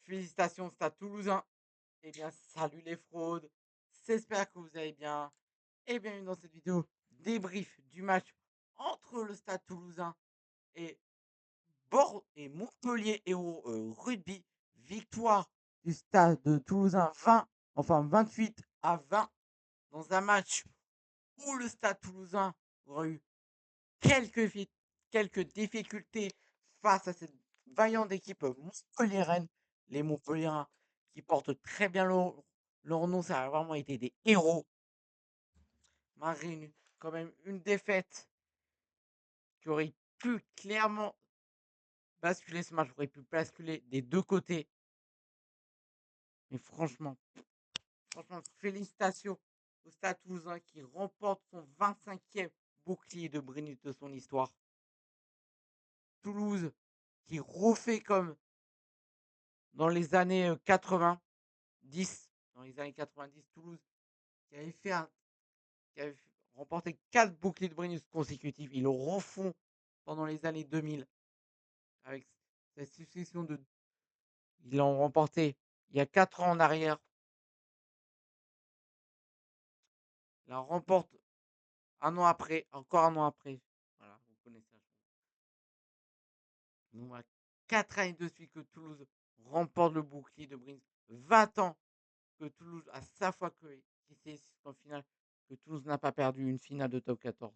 Félicitations Stade Toulousain. Eh bien, salut les fraudes. J'espère que vous allez bien. Et bienvenue dans cette vidéo débrief du match entre le Stade Toulousain et et Montpellier et au rugby. Victoire du Stade de Toulousain 28-20 dans un match où le Stade Toulousain aura eu quelques, quelques difficultés face à cette vaillante équipe montpelliéraine. Les Montpelliérains qui portent très bien leur nom, ça a vraiment été des héros. Malgré quand même une défaite qui aurait pu clairement basculer ce match, aurait pu basculer des deux côtés. Mais franchement, félicitations au Stade Toulousain qui remporte son 25e bouclier de Brennus de son histoire. Toulouse qui refait comme dans les années 90, Toulouse qui avait remporté 4 boucliers de Brennus consécutifs. Ils le refont pendant les années 2000 avec cette succession de. Ils l'ont remporté il y a 4 ans en arrière. Ils la remportent un an après, encore un an après. Voilà, vous connaissez ça. Donc, 4 années de suite que Toulouse remporte le bouclier de Brennus. 20 ans que Toulouse a sa fois qui s'est en finale, que Toulouse n'a pas perdu une finale de top 14.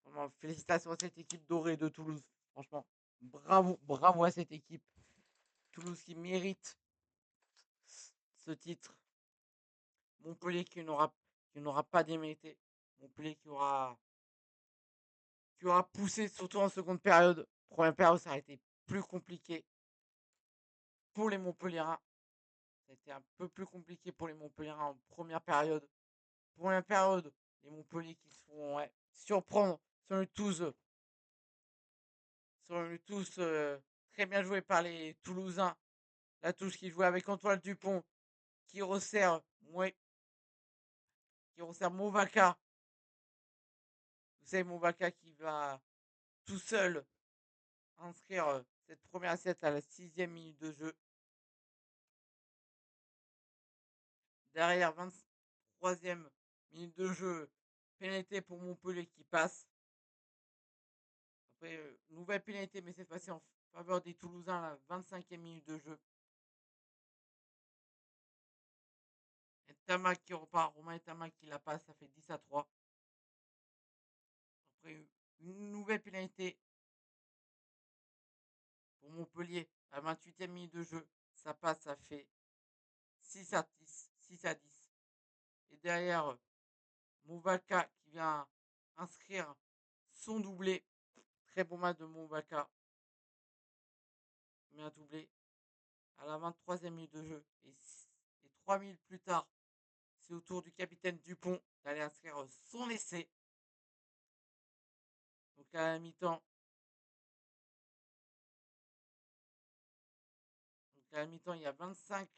Vraiment, félicitations à cette équipe dorée de Toulouse. Franchement, bravo, bravo à cette équipe. Toulouse qui mérite ce titre. Montpellier qui n'aura pas démérité. Montpellier qui aura poussé, surtout en seconde période. Première période, ça a été plus compliqué pour les Montpelliérains. Ça a été un peu plus compliqué pour les Montpelliérains en première période. Première période, les Montpellier qui se font surprendre sur le tous. Très bien joué par les Toulousains. La touche qui jouait avec Antoine Dupont qui resserre, ouais, qui resserre Movaca. Vous savez, Movaca qui va tout seul inscrire cette première assiette à la 6e minute de jeu. Derrière, 23e minute de jeu, pénalité pour Montpellier qui passe. Après, nouvelle pénalité, mais cette fois-ci en faveur des Toulousains, la 25e minute de jeu. Et Tamac qui repart, Romain et Tamac qui la passe, ça fait 10-3. Après, une nouvelle pénalité pour Montpellier à 28e minute de jeu. Ça passe, ça fait 6-10. 6-10. Et derrière, Movaca qui vient inscrire son doublé. Très bon match de Movaca. Il met un doublé à la 23e minute de jeu. Et 3 minutes plus tard, c'est au tour du capitaine Dupont d'aller inscrire son essai. Donc à la mi-temps. Donc à la mi-temps, il y a 25-6.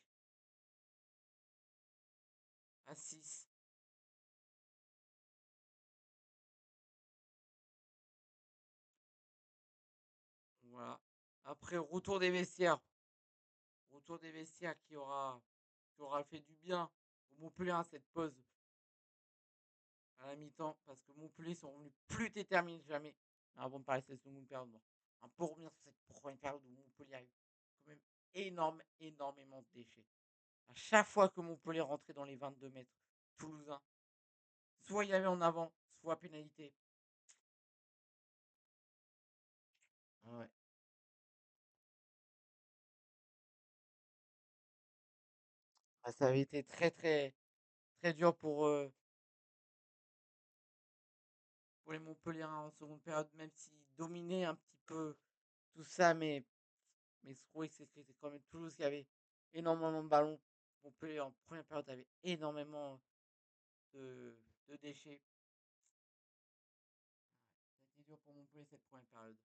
Voilà. Après, retour des vestiaires. Retour des vestiaires qui aura fait du bien au Montpellier à cette pause à la mi-temps. Parce que Montpellier sont revenus plus déterminés que jamais. Mais avant de parler de cette seconde période, bon, pour revenir sur cette première période où Montpellier a eu quand même énormément de déchets. À chaque fois que Montpellier rentrait dans les 22 mètres, Toulousain, soit il y avait en avant, soit pénalité. Ah ouais. Ah, ça avait été très dur pour les Montpelliérains en seconde période, même s'ils dominaient un petit peu tout ça, mais je trouvais que c'était quand même Toulouse qui avait énormément de ballons. Montpellier en première période avait énormément de, de déchets. C'était dur pour Montpellier cette première période.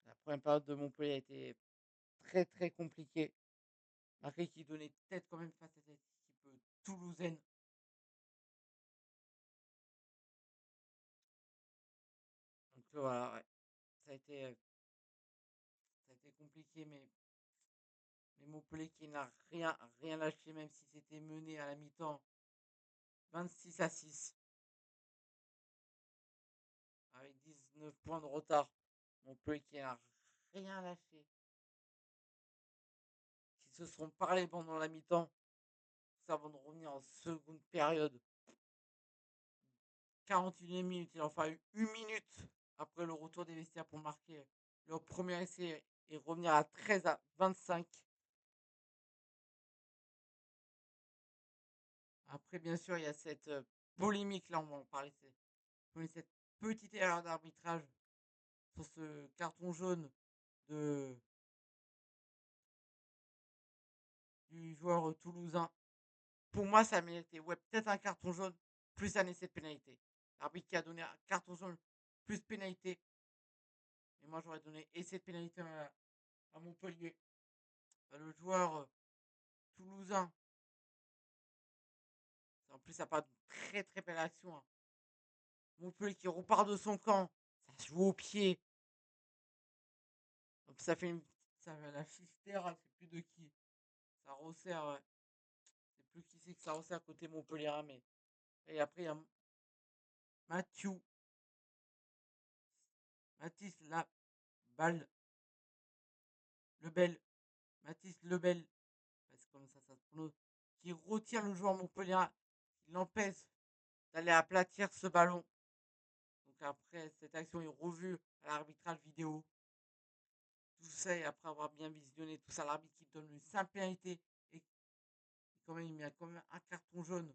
La première période de Montpellier a été très compliquée. Malgré qui donnait tête quand même face à cette équipe toulousaine. Donc voilà, ouais. Ça a été compliqué, mais Et Montpellier qui n'a rien lâché, même si c'était mené à la mi-temps 26-6, avec 19 points de retard. Montpellier qui n'a rien lâché. Qui se seront parlé pendant la mi-temps, avant de revenir en seconde période. 41e minute, il en fallu une minute après le retour des vestiaires pour marquer leur premier essai et revenir à 13-25. Après, bien sûr, il y a cette polémique, là, on va en parler, cette petite erreur d'arbitrage sur ce carton jaune de, du joueur toulousain. Pour moi, ça méritait peut-être un carton jaune plus un essai de pénalité. L'arbitre qui a donné un carton jaune plus pénalité. Et moi, j'aurais donné essai de pénalité à Montpellier. Le joueur toulousain, en plus, ça part d'une très très belle action, hein. Montpellier qui repart de son camp, ça se joue au pied. Donc ça fait la fistère, c'est plus de qui. Ça resserre, ouais. C'est plus qui c'est que ça resserre côté Montpellier, hein, mais. Et après, il y a Mathieu. Mathis la balle. Lebel. Mathis Lebel. C'est comme ça se prononce. Qui retire le joueur Montpellier. Il l'empêche d'aller aplatir ce ballon. Donc après, cette action est revue à l'arbitrage vidéo. Tout ça, et après avoir bien visionné tout ça, l'arbitre qui donne une simple pénalité et quand même, il met quand même un carton jaune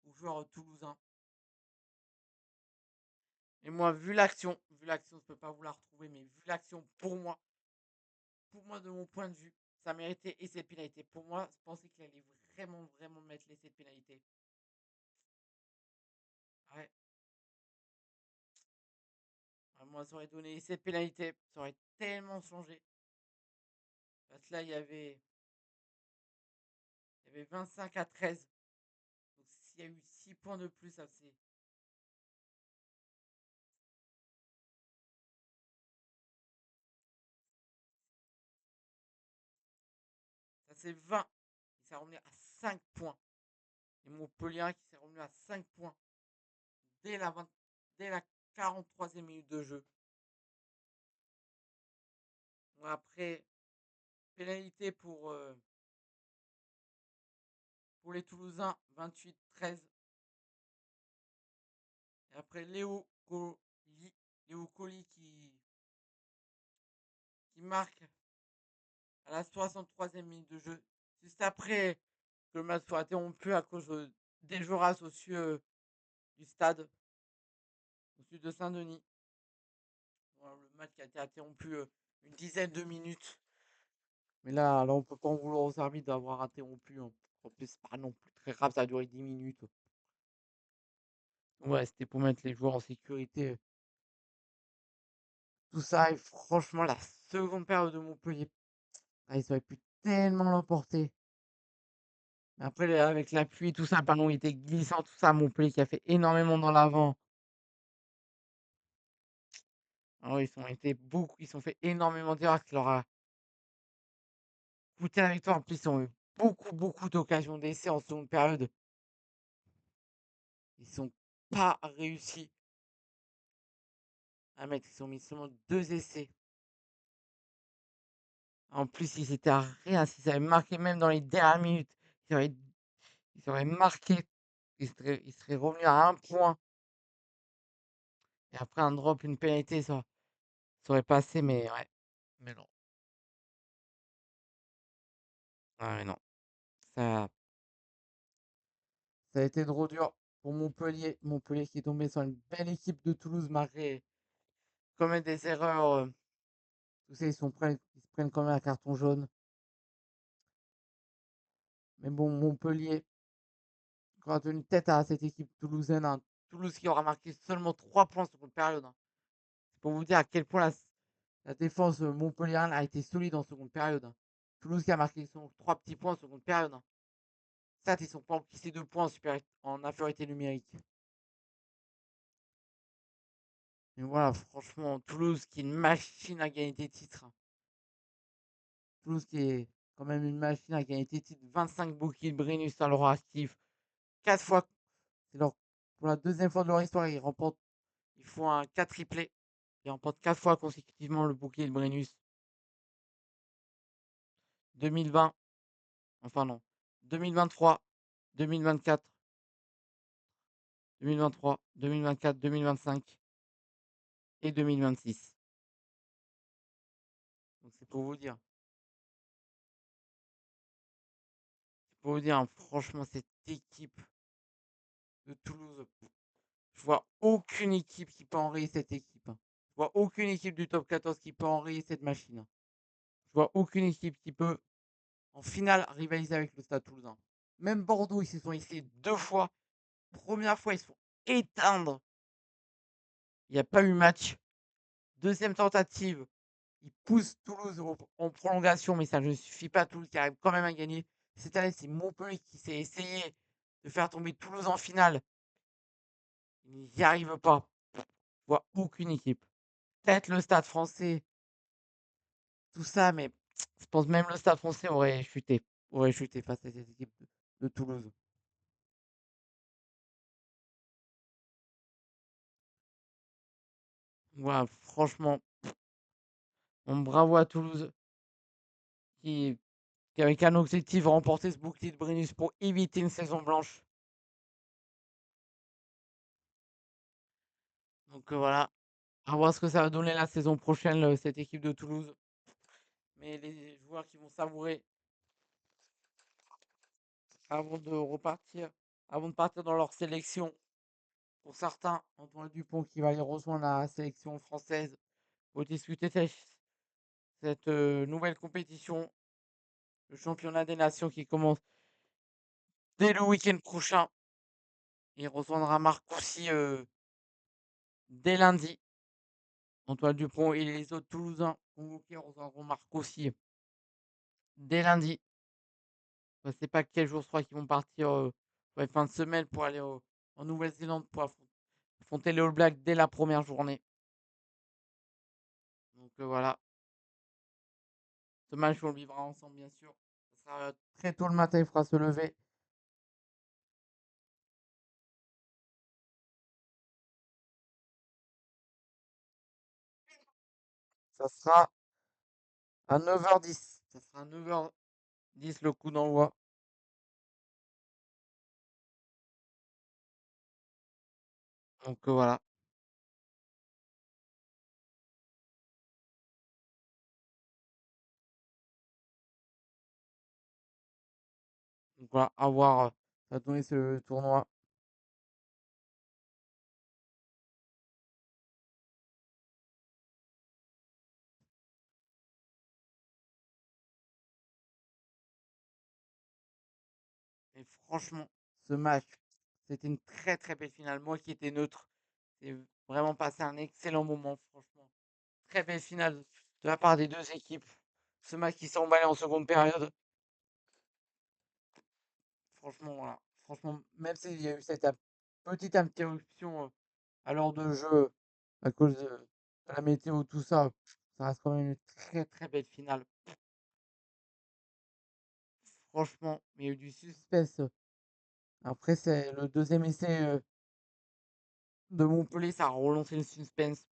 au joueur toulousain. Et moi, vu l'action, je ne peux pas vous la retrouver, mais vu l'action, pour moi, de mon point de vue, ça méritait essai de pénalité. Pour moi, je pensais qu'il allait vraiment mettre l'essai de pénalité. Ouais. Moi, ça aurait donné essai de pénalité. Ça aurait tellement changé. Parce que là, il y avait 25-13. Donc, s'il y a eu 6 points de plus, ça c'est 20. Il s'est revenu à 5 points. Et Montpellier qui s'est revenu à 5 points dès la 43e minute de jeu. Bon, après, pénalité pour les Toulousains, 28-13. Et après, Léo Colli qui marque à la 63e minute de jeu. Juste après que le match soit interrompu à cause des Joras au sud du stade, au sud de Saint-Denis. Voilà, le match qui a été interrompu une dizaine de minutes. Mais là, on peut pas en vouloir aux arbitres d'avoir interrompu, hein. En plus, c'est pas non plus très grave, ça a duré 10 minutes. Ouais, c'était pour mettre les joueurs en sécurité. Tout ça, et franchement, la seconde période de Montpellier, ils auraient pu tellement l'emporter. Mais après, avec la pluie, tout ça, le ballon était glissant, tout ça, Montpellier qui a fait énormément dans l'avant. Alors, ils sont fait énormément d'erreurs qui leur a coûté la victoire. En plus, ils ont eu beaucoup d'occasions d'essai en seconde période. Ils sont pas réussi à mettre. Ils ont mis seulement 2 essais. En plus, ils étaient à rien. S'ils avaient marqué même dans les dernières minutes, ils auraient marqué. Ils seraient revenus à 1 point. Et après, un drop, une pénalité, ça aurait passé, mais ouais. Mais non. Ah, mais non. Ça, ça a été trop dur pour Montpellier. Montpellier qui est tombé sur une belle équipe de Toulouse, malgré quand même des erreurs. Tout ça, ils se prennent quand même un carton jaune. Mais bon, Montpellier aura tenu tête à cette équipe toulousaine, hein. Toulouse qui aura marqué seulement 3 points sur une période, hein. C'est pour vous dire à quel point la défense montpelliéraine a été solide en seconde période, hein. Toulouse qui a marqué son 3 petits points en seconde période, hein. Certes, ils sont pas encaissés 2 points en infériorité numérique. Mais voilà, franchement, Toulouse qui est une machine à gagner des titres, hein. Toulouse qui est quand même une machine à gagner des titres, 25 bouquets de Brennus à leur actif. 4 fois, c'est leur, pour la deuxième fois de leur histoire, ils font un 4 triplé. Ils remportent 4 fois consécutivement le bouquet de Brennus. 2020, enfin non, 2023, 2024, 2023, 2024, 2025 et 2026. Donc c'est pour vous dire. C'est pour vous dire, hein, franchement, cette équipe de Toulouse, je vois aucune équipe qui peut enrayer cette équipe, hein. Je vois aucune équipe du top 14 qui peut enrayer cette machine, hein. Je vois aucune équipe qui peut, en finale, rivaliser avec le Stade Toulousain. Même Bordeaux, ils se sont essayés 2 fois. Première fois, ils se font éteindre. Il n'y a pas eu match. Deuxième tentative, ils poussent Toulouse en prolongation, mais ça ne suffit pas. Toulouse qui arrive quand même à gagner. Cette année, c'est Montpellier qui s'est essayé de faire tomber Toulouse en finale. Ils n'y arrivent pas. Je vois aucune équipe. Peut-être le Stade français, tout ça, mais je pense même le Stade français aurait chuté face à cette équipe de Toulouse. Voilà, franchement, bravo à Toulouse qui, qui avec un objectif remporter ce bouclier de Brennus pour éviter une saison blanche. Donc voilà, à voir ce que ça va donner la saison prochaine, cette équipe de Toulouse. Mais les joueurs qui vont savourer avant de repartir, avant de partir dans leur sélection. Pour certains, Antoine Dupont qui va aller rejoindre la sélection française pour discuter cette nouvelle compétition, le championnat des nations qui commence dès le week-end prochain. Il rejoindra Marcoussis dès lundi. Antoine Dupont et les autres Toulousains convoqués rejoindront Marcoussis dès lundi. Je ne sais pas quel jour ce sera qu'ils vont partir fin de semaine pour aller en Nouvelle-Zélande pour affronter les All Blacks dès la première journée. Donc voilà, ce match on le vivra ensemble bien sûr. Ça sera très tôt le matin, il fera se lever. Ça sera à 9h10. Ça sera à 9h10 le coup d'envoi. Donc voilà. Donc voilà, à voir ça va donner ce tournoi. Et franchement, ce match, c'était une très très belle finale. Moi qui étais neutre, j'ai vraiment passé un excellent moment, franchement. Très belle finale de la part des deux équipes. Ce match qui s'est emballé en seconde période. Franchement, voilà. Franchement, même s'il y a eu cette petite interruption à l'heure de jeu à cause de la météo, tout ça, ça reste quand même une très très belle finale. Franchement, mais il y a eu du suspense. Après, c'est le deuxième essai de Montpellier, ça a relancé le suspense.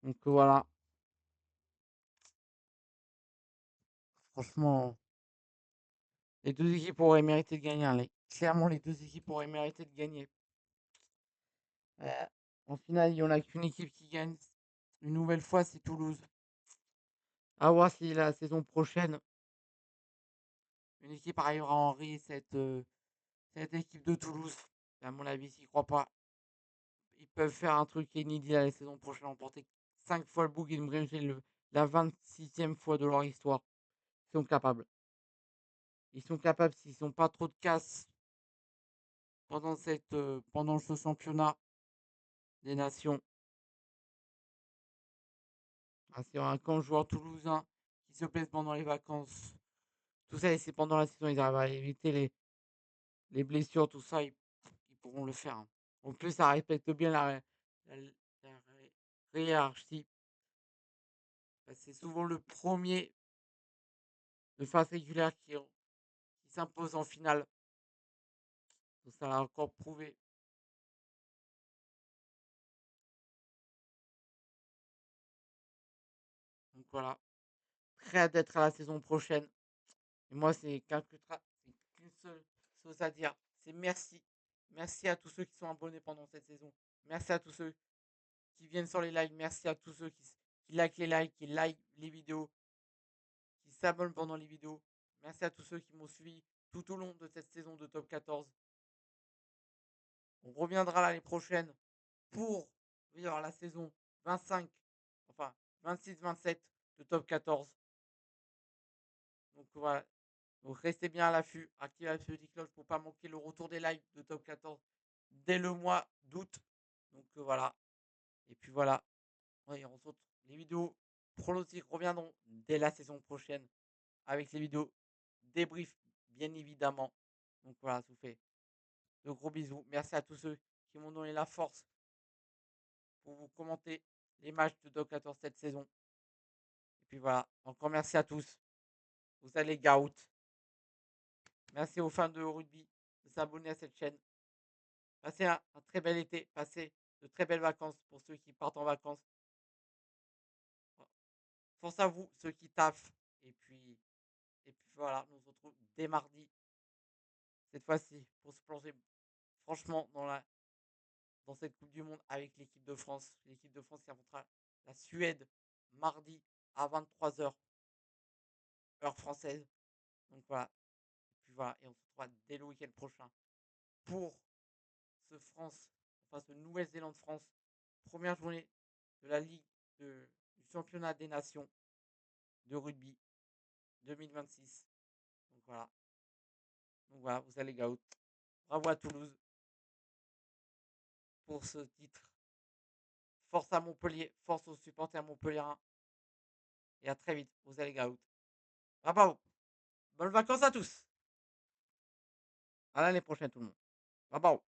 Donc voilà, franchement, les deux équipes auraient mérité de gagner, hein. Clairement, les deux équipes auraient mérité de gagner. En finale, il n'y en a qu'une équipe qui gagne. Une nouvelle fois, c'est Toulouse. À voir si la saison prochaine, une équipe arrivera à enrayer cette équipe de Toulouse. À mon avis, s'ils ne croient pas, ils peuvent faire un truc inédit la saison prochaine, emporter 5 fois le bouc et la 26e fois de leur histoire. Ils sont capables. Ils sont capables s'ils n'ont pas trop de casse pendant ce championnat des nations. Ah, c'est un camp de joueurs toulousains qui se plaisent pendant les vacances. Tout ça, et c'est pendant la saison, ils arrivent à éviter les blessures, tout ça, ils pourront le faire, hein. En plus, ça respecte bien la hiérarchie. C'est souvent le premier de phase régulière qui s'impose en finale. Donc ça l'a encore prouvé. Donc voilà. Très hâte d'être à la saison prochaine. Et moi, c'est qu'une seule chose à dire. C'est merci. Merci à tous ceux qui sont abonnés pendant cette saison. Merci à tous ceux qui viennent sur les lives. Merci à tous ceux qui like les lives, qui like les vidéos, qui s'abonnent pendant les vidéos. Merci à tous ceux qui m'ont suivi tout au long de cette saison de Top 14. On reviendra l'année prochaine pour vivre la saison 25, enfin 26-27 de Top 14. Donc voilà. Donc restez bien à l'affût. Activez la petite cloche pour ne pas manquer le retour des lives de Top 14 dès le mois d'août. Donc voilà. Et puis voilà. Oui, on se retrouve. Les vidéos pronostics reviendront dès la saison prochaine avec les vidéos débrief, bien évidemment. Donc voilà, ça vous fait de gros bisous. Merci à tous ceux qui m'ont donné la force pour vous commenter les matchs de Top 14 cette saison. Et puis voilà, encore merci à tous. Vous allez gout. Merci aux fans de rugby de s'abonner à cette chaîne. Passez un très bel été. Passez de très belles vacances pour ceux qui partent en vacances. Force à vous, ceux qui taffent. Et puis voilà, nous on se retrouve dès mardi. Cette fois-ci, pour se plonger franchement dans cette Coupe du Monde avec l'équipe de France. L'équipe de France qui affrontera la Suède mardi à 23h, heure française. Donc voilà. Et puis voilà. Et on se retrouvera dès le week-end prochain pour ce Nouvelle-Zélande-France. Première journée de la Ligue du championnat des nations de rugby 2026. Donc voilà, vous allez gout. Bravo à Toulouse pour ce titre. Force à Montpellier, force aux supporters montpelliérains. Et à très vite, vous allez gout. Bravo. Bonnes vacances à tous. À l'année prochaine tout le monde. Bye bye.